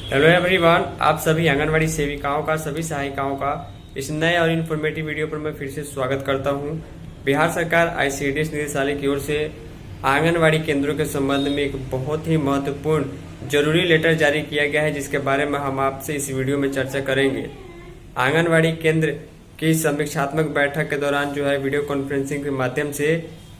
Hello everyone, आप सभी आंगनवाड़ी सेविकाओं का, सभी सहायिकाओं का इस नए और इन्फॉर्मेटिव वीडियो पर मैं फिर से स्वागत करता हूं। बिहार सरकार आईसीडीएस निदेशालय की ओर से आंगनवाड़ी केंद्रों के संबंध में एक बहुत ही महत्वपूर्ण जरूरी लेटर जारी किया गया है, जिसके बारे में हम आपसे इस वीडियो में चर्चा करेंगे। आंगनवाड़ी केंद्र की समीक्षात्मक बैठक के दौरान जो है वीडियो कॉन्फ्रेंसिंग के माध्यम से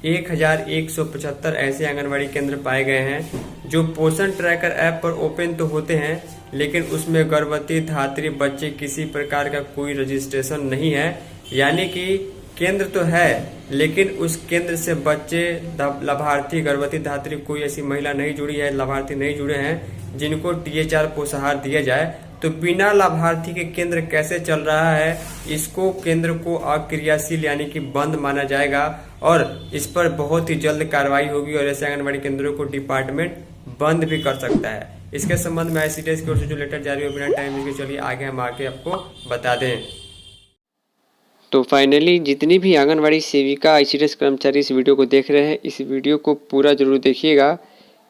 1175 ऐसे आंगनवाड़ी केंद्र पाए गए हैं जो पोषण ट्रैकर ऐप पर ओपन तो होते हैं, लेकिन उसमें गर्भवती धात्री बच्चे किसी प्रकार का कोई रजिस्ट्रेशन नहीं है। यानी कि केंद्र तो है, लेकिन उस केंद्र से बच्चे, लाभार्थी, गर्भवती धात्री कोई ऐसी महिला नहीं जुड़ी है, लाभार्थी नहीं जुड़े हैं जिनको THR पोषाहार दिया जाए। तो बिना लाभार्थी के केंद्र कैसे चल रहा है, इसको केंद्र को अक्रियाशील यानी कि बंद माना जाएगा और इस पर बहुत ही जल्द कार्रवाई होगी और ऐसे आंगनबाड़ी केंद्रों को डिपार्टमेंट बंद भी कर सकता है। इसके संबंध में आईसीडीएस की ओर से जो लेटर जारी हो, बिना टाइम वेस्ट के चलिए आगे हम आके आपको बता दें। तो फाइनली जितनी भी आंगनवाड़ी सेविका, आईसीडीएस कर्मचारी इस वीडियो को देख रहे हैं, इस वीडियो को पूरा जरूर देखिएगा,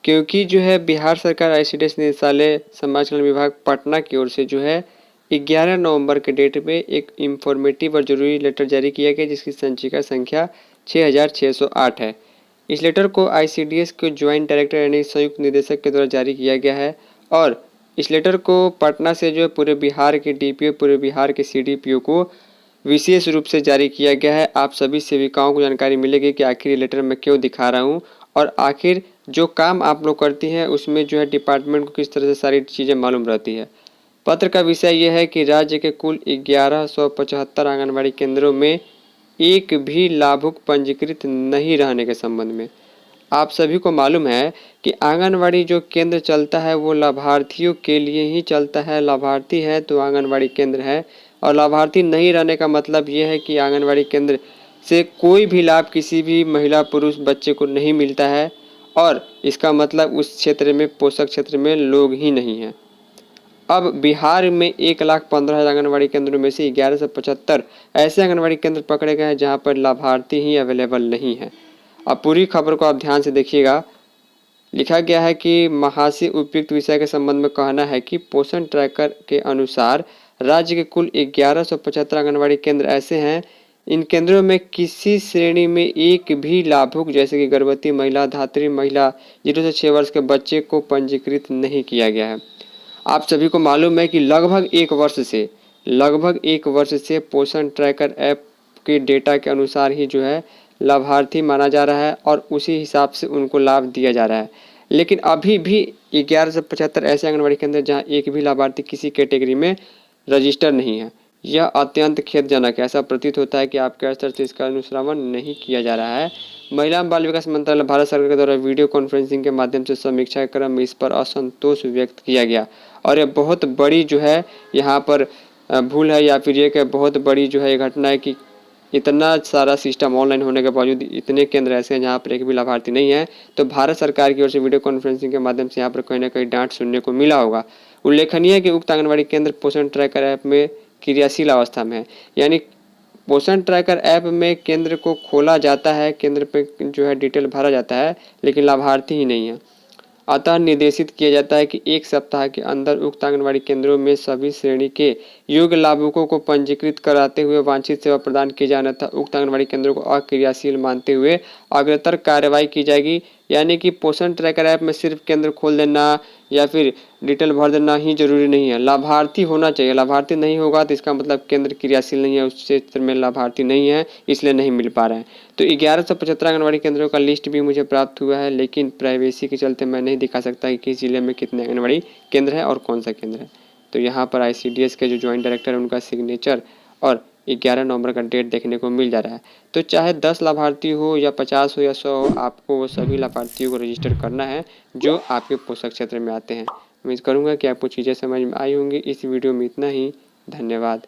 क्योंकि जो है बिहार सरकार आईसीडीएस निदेशालय समाज कल्याण विभाग पटना की ओर से जो है 11 नवंबर के डेट में एक इंफॉर्मेटिव और जरूरी लेटर जारी किया गया, जिसकी संचिका संख्या 6608 है। इस लेटर को आईसीडीएस के ज्वाइंट डायरेक्टर यानी संयुक्त निदेशक के द्वारा जारी किया गया है और इस लेटर को पटना से जो है पूरे बिहार के डीपीओ, पूरे बिहार के सीडीपीओ को विशेष रूप से जारी किया गया है। आप सभी सेविकाओं को जानकारी मिलेगी कि आखिर ये लेटर मैं क्यों दिखा रहा हूँ और आखिर जो काम आप लोग करती हैं उसमें जो है डिपार्टमेंट को किस तरह से सारी चीज़ें मालूम रहती है। पत्र का विषय यह है कि राज्य के कुल 1175 आंगनबाड़ी केंद्रों में एक भी लाभुक पंजीकृत नहीं रहने के संबंध में। आप सभी को मालूम है कि आंगनबाड़ी जो केंद्र चलता है वो लाभार्थियों के लिए ही चलता है। लाभार्थी है तो आंगनबाड़ी केंद्र है, और लाभार्थी नहीं रहने का मतलब ये है कि आंगनबाड़ी केंद्र से कोई भी लाभ किसी भी महिला, पुरुष, बच्चे को नहीं मिलता है और इसका मतलब उस क्षेत्र में, पोषक क्षेत्र में लोग ही नहीं हैं। अब बिहार में 1,15,000 आंगनबाड़ी केंद्रों में से 1175 ऐसे आंगनबाड़ी केंद्र पकड़े गए हैं जहां पर लाभार्थी ही अवेलेबल नहीं है। अब पूरी खबर को आप ध्यान से देखिएगा। लिखा गया है कि महाशय उपयुक्त विषय के संबंध में कहना है कि पोषण ट्रैकर के अनुसार राज्य के कुल 1175 आंगनबाड़ी केंद्र ऐसे हैं। इन केंद्रों में किसी श्रेणी में एक भी लाभुक, जैसे कि गर्भवती महिला, धात्री महिला, 0 से 6 वर्ष के बच्चे को पंजीकृत नहीं किया गया है। आप सभी को मालूम है कि लगभग एक वर्ष से पोषण ट्रैकर ऐप के डेटा के अनुसार ही जो है लाभार्थी माना जा रहा है और उसी हिसाब से उनको लाभ दिया जा रहा है। लेकिन अभी भी 1175 ऐसे आंगनबाड़ी केंद्र जहां एक भी लाभार्थी किसी कैटेगरी में रजिस्टर नहीं है। यह अत्यंत खेदजनक है। ऐसा प्रतीत होता है कि आपके स्तर से इसका अनुश्रवण नहीं किया जा रहा है। महिला एवं बाल विकास मंत्रालय भारत सरकार के द्वारा वीडियो कॉन्फ्रेंसिंग के माध्यम से समीक्षा क्रम में इस पर असंतोष व्यक्त किया गया और यह बहुत बड़ी जो है यहाँ पर भूल है, या फिर ये बहुत बड़ी जो है घटना है कि इतना सारा सिस्टम ऑनलाइन होने के बावजूद इतने केंद्र ऐसे हैं जहाँ पर एक भी लाभार्थी नहीं है। तो भारत सरकार की ओर से वीडियो कॉन्फ्रेंसिंग के माध्यम से यहाँ पर कहीं ना कहीं डांट सुनने को मिला होगा। उल्लेखनीय है कि उक्त आंगनबाड़ी केंद्र पोषण ट्रैकर ऐप में क्रियाशील अवस्था में है, यानी पोषण ट्रैकर ऐप में केंद्र को खोला जाता है, केंद्र पे जो है डिटेल भरा जाता है, लेकिन लाभार्थी ही नहीं है। अतः निर्देशित किया जाता है कि 1 सप्ताह के अंदर उक्त आंगनबाड़ी केंद्रों में सभी श्रेणी के योग्य लाभुकों को पंजीकृत कराते हुए वांछित सेवा प्रदान की जाए, अन्यथा उक्त आंगनबाड़ी केंद्रों को अक्रियाशील मानते हुए अग्रतर कार्रवाई की जाएगी। यानी कि पोषण ट्रैकर ऐप में सिर्फ केंद्र खोल देना या फिर डिटेल भर देना ही जरूरी नहीं है, लाभार्थी होना चाहिए। लाभार्थी नहीं होगा तो इसका मतलब केंद्र क्रियाशील नहीं है, उस क्षेत्र में लाभार्थी नहीं है, इसलिए नहीं मिल पा रहे हैं। तो 1175 आंगनबाड़ी केंद्रों का लिस्ट भी मुझे प्राप्त हुआ है, लेकिन प्राइवेसी के चलते मैं नहीं दिखा सकता कि किस जिले में कितने आंगनबाड़ी केंद्र है और कौन सा केंद्र है। तो यहाँ पर आईसीडीएस के जो ज्वाइंट डायरेक्टर है उनका सिग्नेचर और 11 नवंबर का डेट देखने को मिल जा रहा है। तो चाहे 10 लाभार्थी हो या 50 हो या 100 हो, आपको वो सभी लाभार्थियों को रजिस्टर करना है जो आपके पोषक क्षेत्र में आते हैं। उम्मीद करूँगा कि आपको चीज़ें समझ में आई होंगी। इस वीडियो में इतना ही। धन्यवाद।